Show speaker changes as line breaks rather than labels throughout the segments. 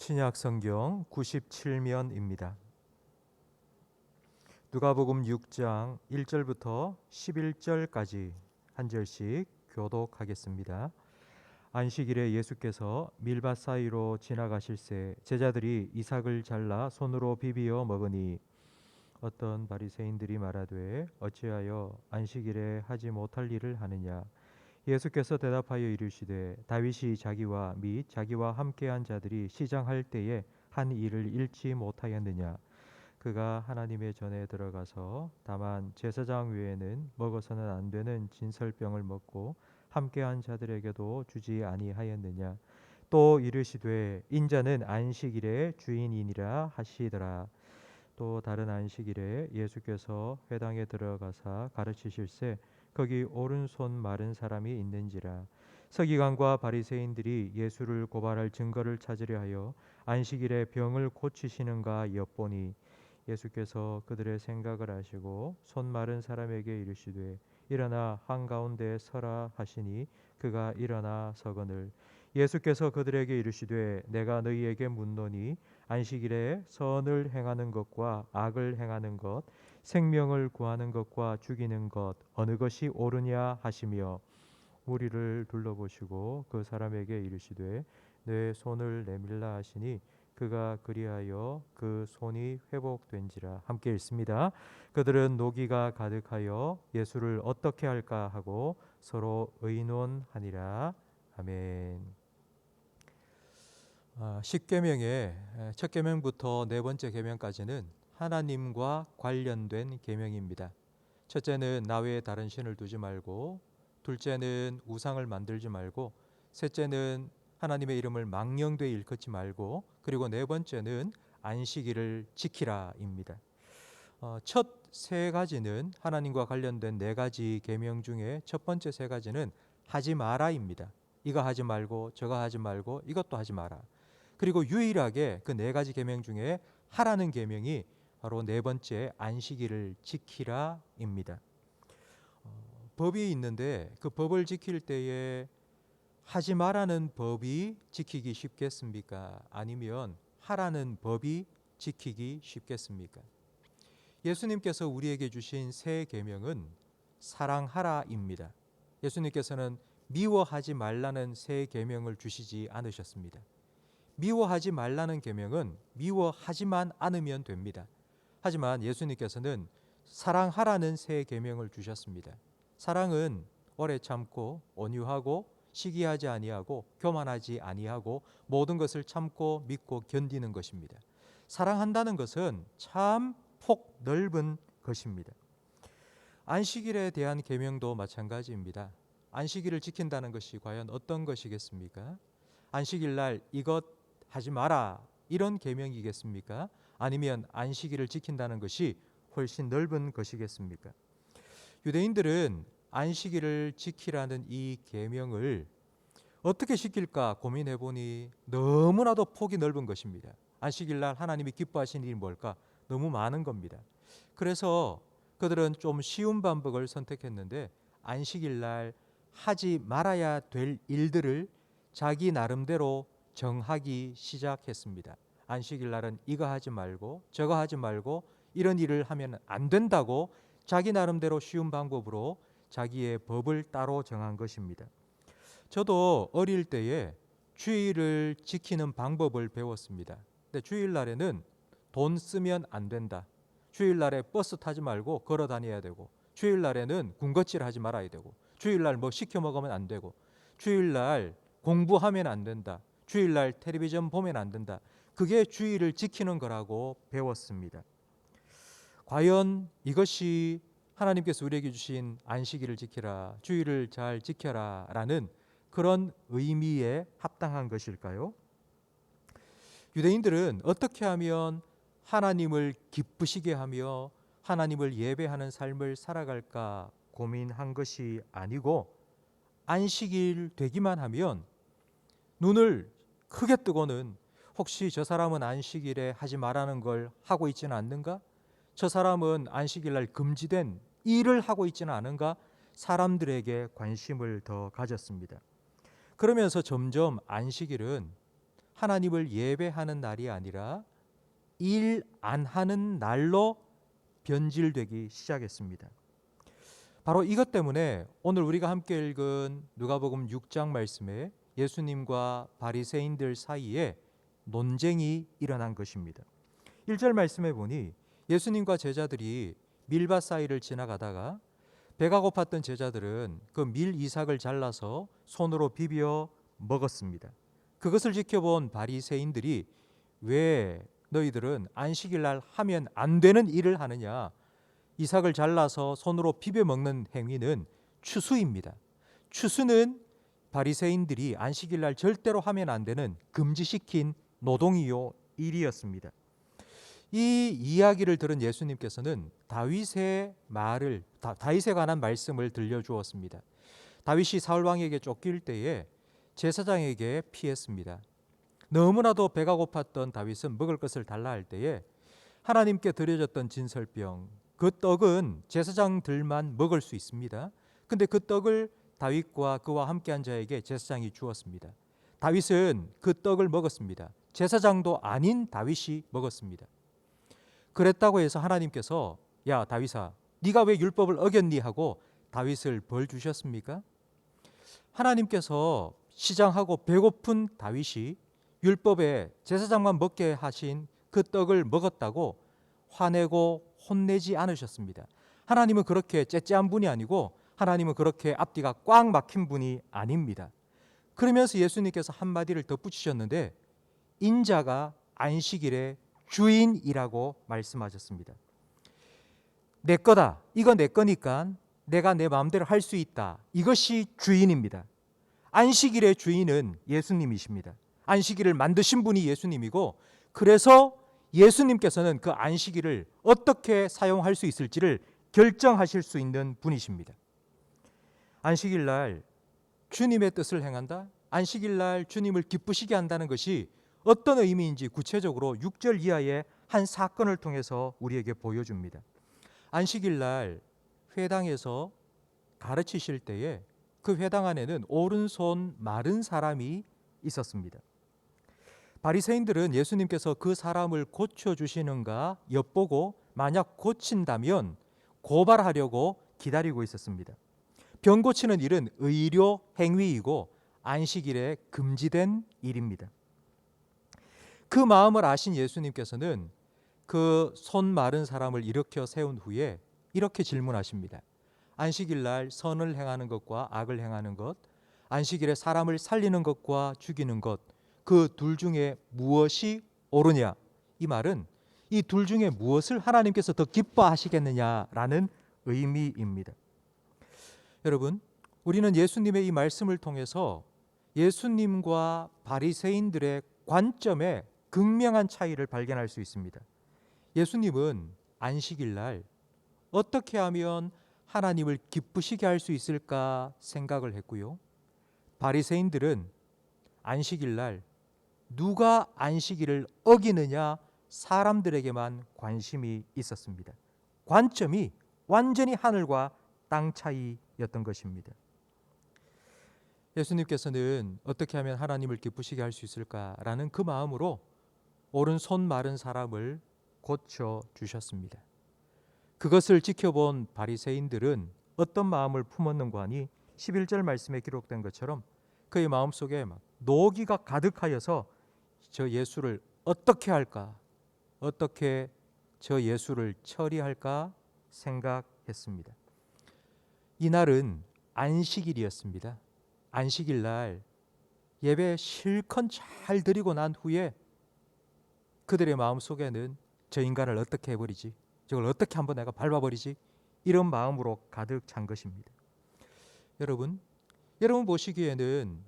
신약 성경 97면입니다. 누가복음 6장 1절부터 11절까지 한 절씩 교독하겠습니다. 안식일에 예수께서 밀밭 사이로 지나가실새 제자들이 이삭을 잘라 손으로 비비어 먹으니 어떤 바리새인들이 말하되 어찌하여 안식일에 하지 못할 일을 하느냐. 예수께서 대답하여 이르시되 다윗이 자기와 및 자기와 함께한 자들이 시장할 때에 한 일을 잃지 못하였느냐. 그가 하나님의 전에 들어가서 다만 제사장 외에는 먹어서는 안 되는 진설병을 먹고 함께한 자들에게도 주지 아니하였느냐. 또 이르시되 인자는 안식일의 주인이니라 하시더라. 또 다른 안식일에 예수께서 회당에 들어가사 가르치실새 거기 오른손 마른 사람이 있는지라. 서기관과 바리새인들이 예수를 고발할 증거를 찾으려 하여 안식일에 병을 고치시는가 엿보니 예수께서 그들의 생각을 아시고 손 마른 사람에게 이르시되 일어나 한가운데 서라 하시니 그가 일어나 서거늘. 예수께서 그들에게 이르시되 내가 너희에게 묻노니 안식일에 선을 행하는 것과 악을 행하는 것, 생명을 구하는 것과 죽이는 것 어느 것이 옳으냐 하시며 무리를 둘러보시고 그 사람에게 이르시되 내 손을 내밀라 하시니 그가 그리하여 그 손이 회복된지라. 함께 읽습니다. 그들은 노기가 가득하여 예수를 어떻게 할까 하고 서로 의논하니라. 아멘. 십계명의 첫 계명부터 네 번째 계명까지는 하나님과 관련된 계명입니다. 첫째는 나 외에 다른 신을 두지 말고, 둘째는 우상을 만들지 말고, 셋째는 하나님의 이름을 망령되이 일컫지 말고, 그리고 네 번째는 안식일을 지키라입니다. 첫 세 가지는 하나님과 관련된 네 가지 계명 중에 첫 번째 세 가지는 하지 마라입니다. 이거 하지 말고 저거 하지 말고 이것도 하지 마라. 그리고 유일하게 그 네 가지 계명 중에 하라는 계명이 바로 네 번째 안식일을 지키라입니다. 법이 있는데 그 법을 지킬 때에 하지 마라는 법이 지키기 쉽겠습니까? 아니면 하라는 법이 지키기 쉽겠습니까? 예수님께서 우리에게 주신 새 계명은 사랑하라입니다. 예수님께서는 미워하지 말라는 새 계명을 주시지 않으셨습니다. 미워하지 말라는 계명은 미워하지만 않으면 됩니다. 하지만 예수님께서는 사랑하라는 새 계명을 주셨습니다. 사랑은 오래 참고 온유하고 시기하지 아니하고 교만하지 아니하고 모든 것을 참고 믿고 견디는 것입니다. 사랑한다는 것은 참 폭 넓은 것입니다. 안식일에 대한 계명도 마찬가지입니다. 안식일을 지킨다는 것이 과연 어떤 것이겠습니까? 안식일 날 이것 하지 마라 이런 계명이겠습니까? 아니면 안식일을 지킨다는 것이 훨씬 넓은 것이겠습니까? 유대인들은 안식일을 지키라는 이 계명을 어떻게 지킬까 고민해 보니 너무나도 폭이 넓은 것입니다. 안식일 날 하나님이 기뻐하시는 일이 뭘까? 너무 많은 겁니다. 그래서 그들은 좀 쉬운 방법을 선택했는데 안식일 날 하지 말아야 될 일들을 자기 나름대로 정하기 시작했습니다. 안식일 날은 이거 하지 말고 저거 하지 말고 이런 일을 하면 안 된다고 자기 나름대로 쉬운 방법으로 자기의 법을 따로 정한 것입니다. 저도 어릴 때에 주일을 지키는 방법을 배웠습니다. 근데 주일날에는 돈 쓰면 안 된다. 주일날에 버스 타지 말고 걸어 다녀야 되고, 주일날에는 군것질 하지 말아야 되고, 주일날 뭐 시켜 먹으면 안 되고, 주일날 공부하면 안 된다. 주일날 텔레비전 보면 안 된다. 그게 주일을 지키는 거라고 배웠습니다. 과연 이것이 하나님께서 우리에게 주신 안식일을 지키라, 주일을 잘 지켜라 라는 그런 의미에 합당한 것일까요? 유대인들은 어떻게 하면 하나님을 기쁘시게 하며 하나님을 예배하는 삶을 살아갈까 고민한 것이 아니고 안식일 되기만 하면 눈을 크게 뜨고는 혹시 저 사람은 안식일에 하지 말라는 걸 하고 있지는 않는가? 저 사람은 안식일 날 금지된 일을 하고 있지는 않은가? 사람들에게 관심을 더 가졌습니다. 그러면서 점점 안식일은 하나님을 예배하는 날이 아니라 일 안 하는 날로 변질되기 시작했습니다. 바로 이것 때문에 오늘 우리가 함께 읽은 누가복음 6장 말씀에 예수님과 바리새인들 사이에 논쟁이 일어난 것입니다. 1절 말씀에 보니 예수님과 제자들이 밀밭 사이를 지나가다가 배가 고팠던 제자들은 그 밀 이삭을 잘라서 손으로 비벼 먹었습니다. 그것을 지켜본 바리새인들이 왜 너희들은 안식일 날 하면 안 되는 일을 하느냐? 이삭을 잘라서 손으로 비벼 먹는 행위는 추수입니다. 추수는 바리새인들이 안식일 날 절대로 하면 안 되는 금지시킨 노동이요 일이었습니다. 이 이야기를 들은 예수님께서는 다윗에 관한 말씀을 들려주었습니다. 다윗이 사울 왕에게 쫓길 때에 제사장에게 피했습니다. 너무나도 배가 고팠던 다윗은 먹을 것을 달라 할 때에 하나님께 드려졌던 진설병, 그 떡은 제사장들만 먹을 수 있습니다. 근데 그 떡을 다윗과 그와 함께한 자에게 제사장이 주었습니다. 다윗은 그 떡을 먹었습니다. 제사장도 아닌 다윗이 먹었습니다. 그랬다고 해서 하나님께서 야 다윗아 네가 왜 율법을 어겼니 하고 다윗을 벌 주셨습니까? 하나님께서 시장하고 배고픈 다윗이 율법에 제사장만 먹게 하신 그 떡을 먹었다고 화내고 혼내지 않으셨습니다. 하나님은 그렇게 째째한 분이 아니고 하나님은 그렇게 앞뒤가 꽉 막힌 분이 아닙니다. 그러면서 예수님께서 한마디를 덧붙이셨는데 인자가 안식일의 주인이라고 말씀하셨습니다. 내 거다. 이거 내 거니까 내가 내 마음대로 할 수 있다. 이것이 주인입니다. 안식일의 주인은 예수님이십니다. 안식일을 만드신 분이 예수님이고 그래서 예수님께서는 그 안식일을 어떻게 사용할 수 있을지를 결정하실 수 있는 분이십니다. 안식일 날 주님의 뜻을 행한다. 안식일 날 주님을 기쁘시게 한다는 것이 어떤 의미인지 구체적으로 6절 이하의 한 사건을 통해서 우리에게 보여줍니다. 안식일 날 회당에서 가르치실 때에 그 회당 안에는 오른손 마른 사람이 있었습니다. 바리새인들은 예수님께서 그 사람을 고쳐주시는가 엿보고 만약 고친다면 고발하려고 기다리고 있었습니다. 병 고치는 일은 의료 행위이고 안식일에 금지된 일입니다. 그 마음을 아신 예수님께서는 그 손 마른 사람을 일으켜 세운 후에 이렇게 질문하십니다. 안식일 날 선을 행하는 것과 악을 행하는 것, 안식일에 사람을 살리는 것과 죽이는 것, 그 둘 중에 무엇이 옳으냐? 이 말은 이 둘 중에 무엇을 하나님께서 더 기뻐하시겠느냐라는 의미입니다. 여러분, 우리는 예수님의 이 말씀을 통해서 예수님과 바리새인들의 관점에 극명한 차이를 발견할 수 있습니다. 예수님은 안식일 날 어떻게 하면 하나님을 기쁘시게 할 수 있을까 생각을 했고요. 바리새인들은 안식일 날 누가 안식일을 어기느냐 사람들에게만 관심이 있었습니다. 관점이 완전히 하늘과 땅 차이였던 것입니다. 예수님께서는 어떻게 하면 하나님을 기쁘시게 할 수 있을까라는 그 마음으로 오른손 마른 사람을 고쳐 주셨습니다. 그것을 지켜본 바리새인들은 어떤 마음을 품었는가 하니 11절 말씀에 기록된 것처럼 그의 마음속에 막 노기가 가득하여서 저 예수를 어떻게 할까? 어떻게 저 예수를 처리할까 생각했습니다. 이날은 안식일이었습니다. 안식일 날 예배 실컷 잘 드리고 난 후에 그들의 마음속에는 저 인간을 어떻게 해버리지? 저걸 어떻게 한번 내가 밟아버리지? 이런 마음으로 가득 찬 것입니다. 여러분 보시기에는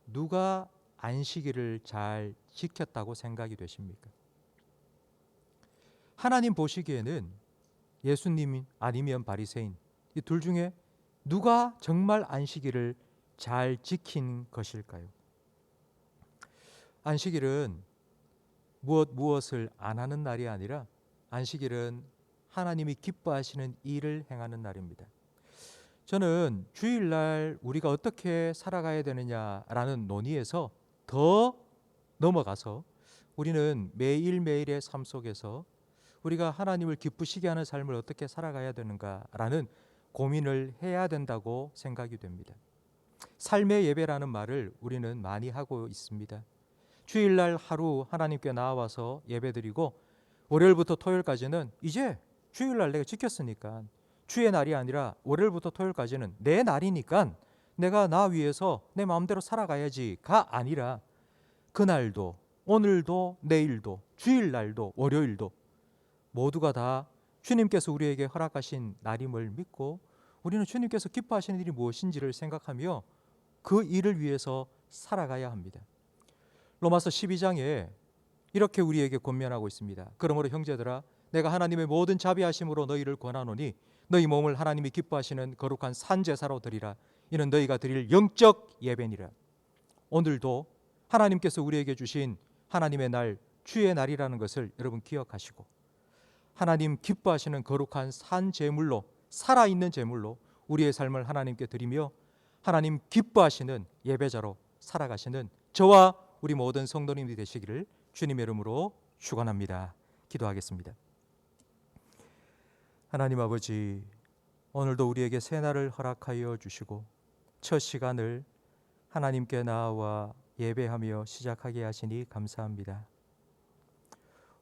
누가 안식일을 잘 지켰다고 생각이 되십니까? 하나님 보시기에는 예수님 아니면 바리새인 이 둘 중에 누가 정말 안식일을 잘 지킨 것일까요? 안식일은 무엇을 안 하는 날이 아니라 안식일은 하나님이 기뻐하시는 일을 행하는 날입니다. 저는 주일날 우리가 어떻게 살아가야 되느냐라는 논의에서 더 넘어가서 우리는 매일매일의 삶 속에서 우리가 하나님을 기쁘시게 하는 삶을 어떻게 살아가야 되는가라는 고민을 해야 된다고 생각이 됩니다. 삶의 예배라는 말을 우리는 많이 하고 있습니다. 주일날 하루 하나님께 나와서 예배드리고 월요일부터 토요일까지는 이제 주일날 내가 지켰으니까 주의 날이 아니라 월요일부터 토요일까지는 내 날이니까 내가 나 위해서 내 마음대로 살아가야지가 아니라 그날도 오늘도 내일도 주일날도 월요일도 모두가 다 주님께서 우리에게 허락하신 날임을 믿고 우리는 주님께서 기뻐하시는 일이 무엇인지를 생각하며 그 일을 위해서 살아가야 합니다. 로마서 12장에 이렇게 우리에게 권면하고 있습니다. 그러므로 형제들아 내가 하나님의 모든 자비하심으로 너희를 권하노니 너희 몸을 하나님이 기뻐하시는 거룩한 산제사로 드리라. 이는 너희가 드릴 영적 예배니라. 오늘도 하나님께서 우리에게 주신 하나님의 날 주의 날이라는 것을 여러분 기억하시고 하나님 기뻐하시는 거룩한 산 제물로 살아있는 제물로 우리의 삶을 하나님께 드리며 하나님 기뻐하시는 예배자로 살아가시는 저와 우리 모든 성도님들이 되시기를 주님의 이름으로 축원합니다. 기도하겠습니다. 하나님 아버지, 오늘도 우리에게 새 날을 허락하여 주시고 첫 시간을 하나님께 나아와 예배하며 시작하게 하시니 감사합니다.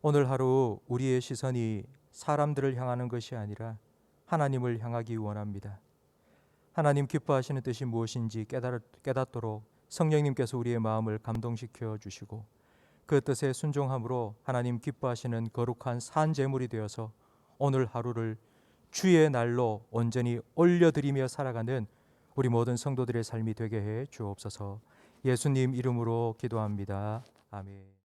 오늘 하루 우리의 시선이 사람들을 향하는 것이 아니라 하나님을 향하기 원합니다. 하나님 기뻐하시는 뜻이 무엇인지 깨닫도록 성령님께서 우리의 마음을 감동시켜 주시고 그 뜻에 순종함으로 하나님 기뻐하시는 거룩한 산 제물이 되어서 오늘 하루를 주의 날로 온전히 올려드리며 살아가는 우리 모든 성도들의 삶이 되게 해 주옵소서. 예수님 이름으로 기도합니다. 아멘.